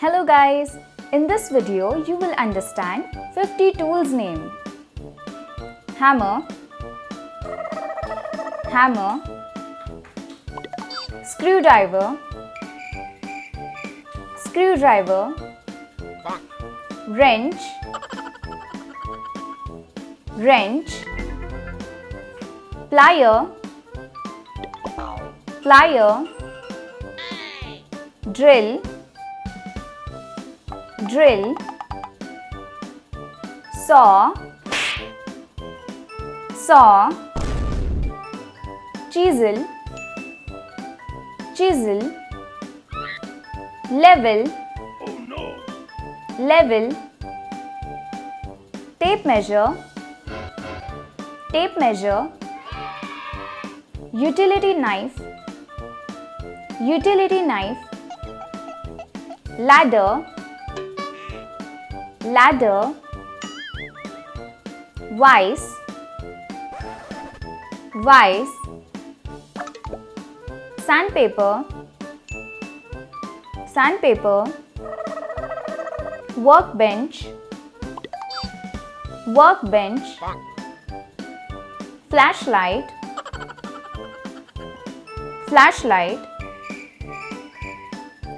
Hello guys, in this video you will understand 50 tools name. Hammer, hammer, screwdriver, screwdriver, wrench, wrench, plier, plier, drill, drill, saw, saw, chisel, chisel, level, level, tape measure, tape measure, utility knife, utility knife, ladder, ladder, vise, vise, sandpaper, sandpaper, workbench, workbench, flashlight, flashlight,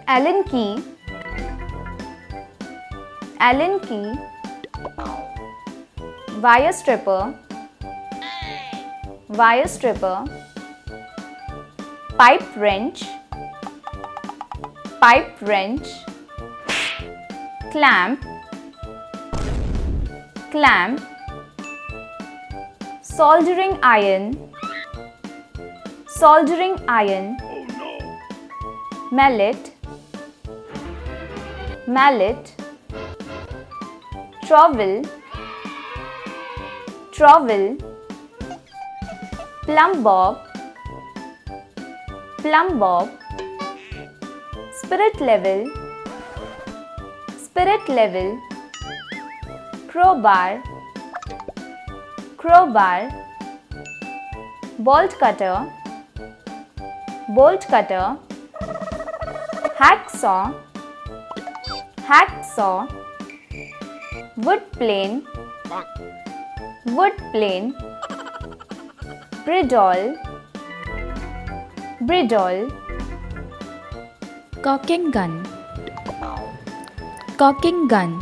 Allen key, Allen key, wire stripper, wire stripper, pipe wrench, pipe wrench, clamp, clamp, soldering iron, soldering iron, mallet, mallet, trowel, trowel, plumb bob, plumb bob, spirit level, spirit level, crowbar, crowbar, bolt cutter, bolt cutter, hacksaw, hacksaw, wood plane, wood plane, bridle, bridle, caulking gun, caulking gun,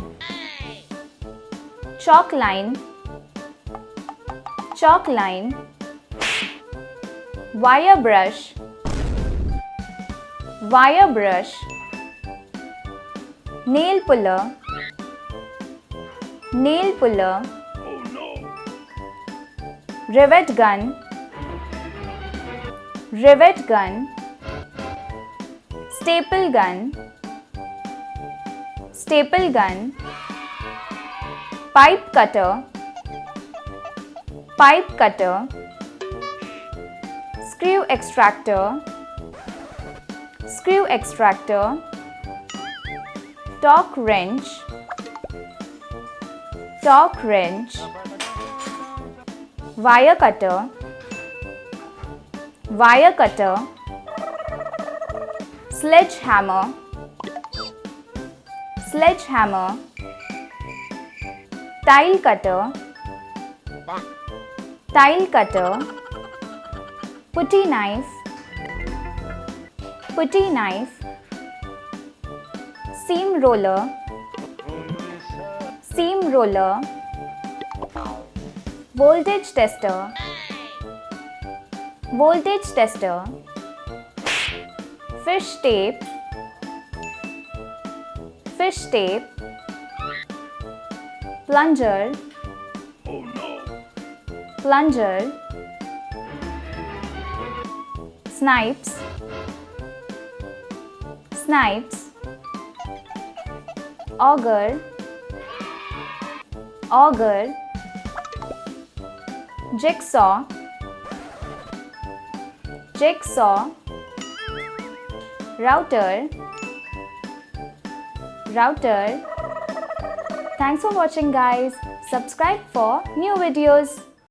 chalk line, chalk line, wire brush, wire brush, nail puller, nail puller, rivet gun, rivet gun, staple gun, staple gun, pipe cutter, pipe cutter, screw extractor, screw extractor, torque wrench, torque wrench, wire cutter, wire cutter, sledgehammer, sledgehammer, tile cutter, tile cutter, putty knife, putty knife, seam roller, seam roller, voltage tester, voltage tester, fish tape, fish tape, plunger, plunger, snipes, snipes, auger, auger, jigsaw, jigsaw, router, router. Thanks for watching guys. Subscribe for new videos.